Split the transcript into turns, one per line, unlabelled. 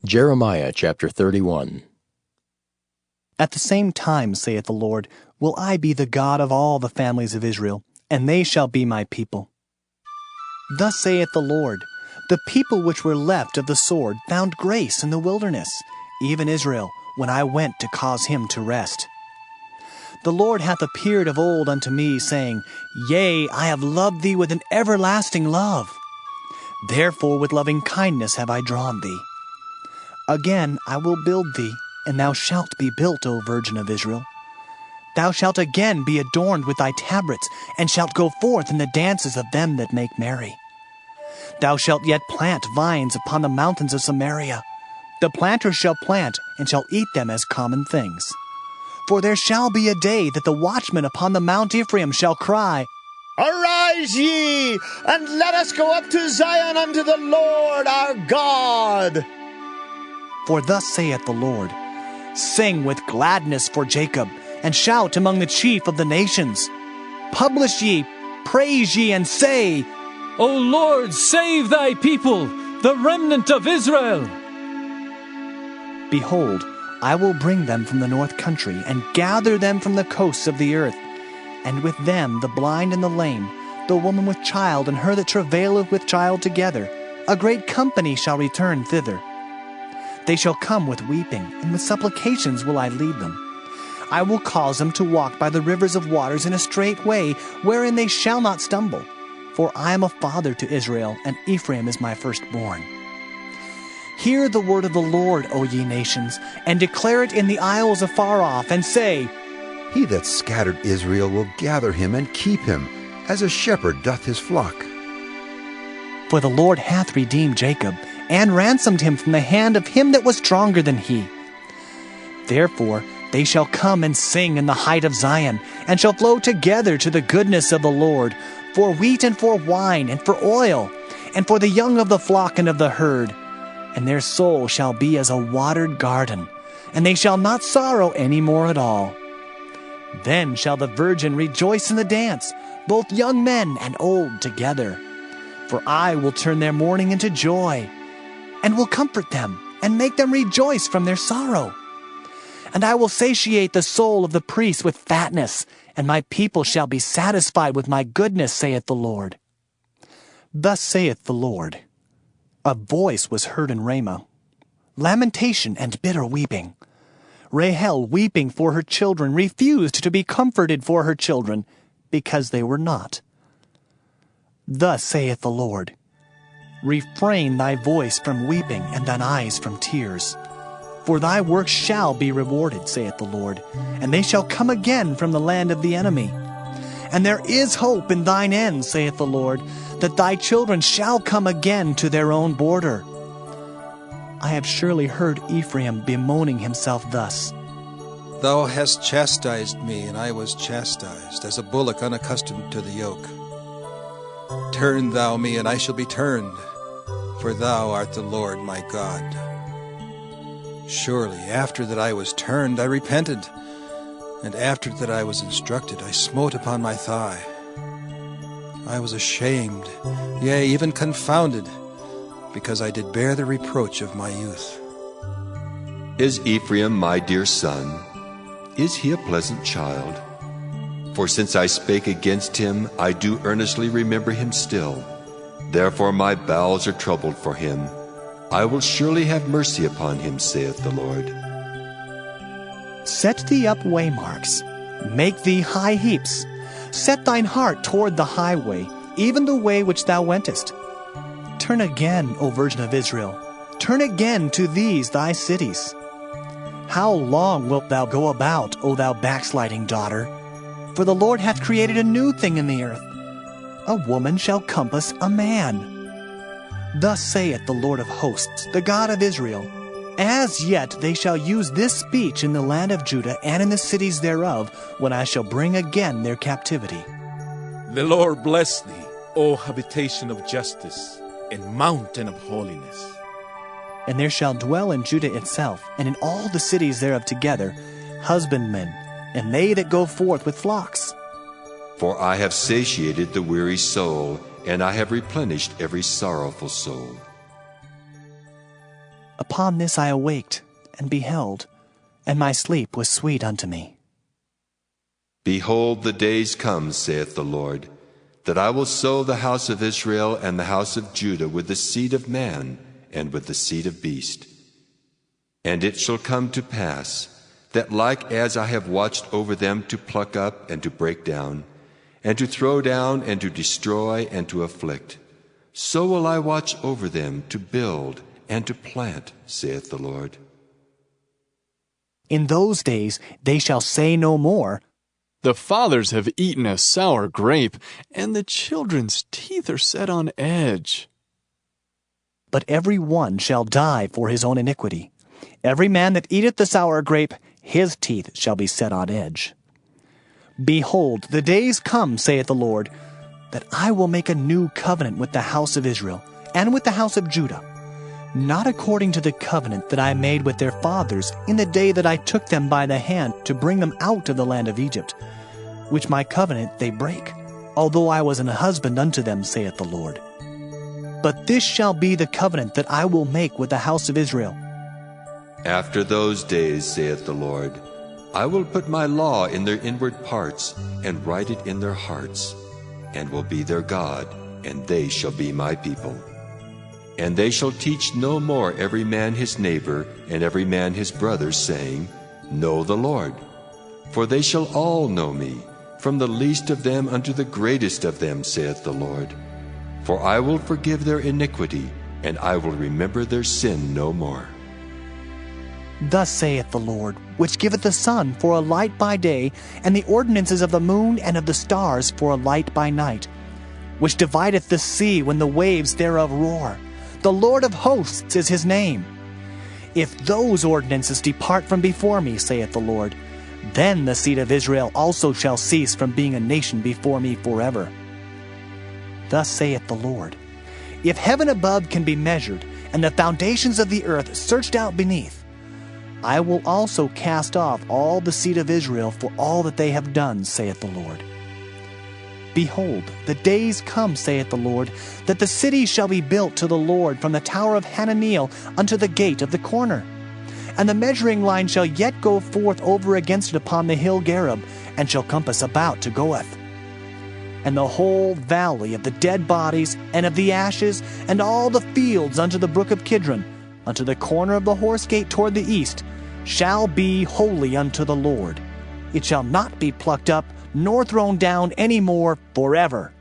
Jeremiah chapter 31.
At the same time, saith the Lord, will I be the God of all the families of Israel, and they shall be my people. Thus saith the Lord, the people which were left of the sword found grace in the wilderness, even Israel, when I went to cause him to rest. The Lord hath appeared of old unto me, saying, Yea, I have loved thee with an everlasting love. Therefore with loving kindness have I drawn thee. Again I will build thee, and thou shalt be built, O Virgin of Israel. Thou shalt again be adorned with thy tabrets, and shalt go forth in the dances of them that make merry. Thou shalt yet plant vines upon the mountains of Samaria. The planters shall plant, and shall eat them as common things. For there shall be a day that the watchmen upon the Mount Ephraim shall cry,
Arise ye, and let us go up to Zion unto the Lord our God.
For thus saith the Lord, Sing with gladness for Jacob, and shout among the chief of the nations. Publish ye, praise ye, and say,
O Lord, save thy people, the remnant of Israel.
Behold, I will bring them from the north country, and gather them from the coasts of the earth, and with them the blind and the lame, the woman with child, and her that travaileth with child together. A great company shall return thither. They shall come with weeping, and with supplications will I lead them. I will cause them to walk by the rivers of waters in a straight way, wherein they shall not stumble. For I am a father to Israel, and Ephraim is my firstborn. Hear the word of the Lord, O ye nations, and declare it in the isles afar off, and say,
He that scattered Israel will gather him and keep him, as a shepherd doth his flock.
For the Lord hath redeemed Jacob, and ransomed him from the hand of him that was stronger than he. Therefore they shall come and sing in the height of Zion, and shall flow together to the goodness of the Lord, for wheat and for wine and for oil, and for the young of the flock and of the herd. And their soul shall be as a watered garden, and they shall not sorrow any more at all. Then shall the virgin rejoice in the dance, both young men and old together. For I will turn their mourning into joy, and will comfort them, and make them rejoice from their sorrow. And I will satiate the soul of the priest with fatness, and my people shall be satisfied with my goodness, saith the Lord. Thus saith the Lord, A voice was heard in Ramah, lamentation and bitter weeping. Rahel, weeping for her children, refused to be comforted for her children, because they were not. Thus saith the Lord, Refrain thy voice from weeping, and thine eyes from tears. For thy work shall be rewarded, saith the Lord, and they shall come again from the land of the enemy. And there is hope in thine end, saith the Lord, that thy children shall come again to their own border. I have surely heard Ephraim bemoaning himself thus,
Thou hast chastised me, and I was chastised, as a bullock unaccustomed to the yoke. Turn thou me, and I shall be turned, for thou art the Lord my God. Surely after that I was turned, I repented, and after that I was instructed, I smote upon my thigh. I was ashamed, yea, even confounded, because I did bear the reproach of my youth.
Is Ephraim my dear son? Is he a pleasant child? For since I spake against him, I do earnestly remember him still. Therefore my bowels are troubled for him. I will surely have mercy upon him, saith the Lord.
Set thee up waymarks, make thee high heaps. Set thine heart toward the highway, even the way which thou wentest. Turn again, O Virgin of Israel, turn again to these thy cities. How long wilt thou go about, O thou backsliding daughter? For the Lord hath created a new thing in the earth. A woman shall compass a man. Thus saith the Lord of hosts, the God of Israel, As yet they shall use this speech in the land of Judah and in the cities thereof, when I shall bring again their captivity.
The Lord bless thee, O habitation of justice, and mountain of holiness.
And there shall dwell in Judah itself, and in all the cities thereof together, husbandmen, and they that go forth with flocks.
For I have satiated the weary soul, and I have replenished every sorrowful soul.
Upon this I awaked, and beheld, and my sleep was sweet unto me.
Behold, the days come, saith the Lord, that I will sow the house of Israel and the house of Judah with the seed of man and with the seed of beast. And it shall come to pass, that like as I have watched over them to pluck up and to break down, and to throw down and to destroy and to afflict, so will I watch over them to build and to plant, saith the Lord.
In those days they shall say no more,
The fathers have eaten a sour grape, and the children's teeth are set on edge.
but every one shall die for his own iniquity. Every man that eateth the sour grape, his teeth shall be set on edge. Behold, the days come, saith the Lord, that I will make a new covenant with the house of Israel and with the house of Judah, not according to the covenant that I made with their fathers in the day that I took them by the hand to bring them out of the land of Egypt, which my covenant they break, although I was an husband unto them, saith the Lord. But this shall be the covenant that I will make with the house of Israel.
After those days, saith the Lord, I will put my law in their inward parts, and write it in their hearts, and will be their God, and they shall be my people. And they shall teach no more every man his neighbor, and every man his brother, saying, Know the Lord. For they shall all know me, from the least of them unto the greatest of them, saith the Lord. For I will forgive their iniquity, and I will remember their sin no more.
Thus saith the Lord, which giveth the sun for a light by day, and the ordinances of the moon and of the stars for a light by night, which divideth the sea when the waves thereof roar. The Lord of hosts is his name. If those ordinances depart from before me, saith the Lord, then the seed of Israel also shall cease from being a nation before me forever. Thus saith the Lord, if heaven above can be measured, and the foundations of the earth searched out beneath, I will also cast off all the seed of Israel for all that they have done, saith the Lord. Behold, the days come, saith the Lord, that the city shall be built to the Lord from the tower of Hananeel unto the gate of the corner. And the measuring line shall yet go forth over against it upon the hill Gareb, and shall compass about to Goeth. And the whole valley of the dead bodies, and of the ashes, and all the fields unto the brook of Kidron, unto the corner of the horse gate toward the east, shall be holy unto the Lord. It shall not be plucked up, nor thrown down any more forever.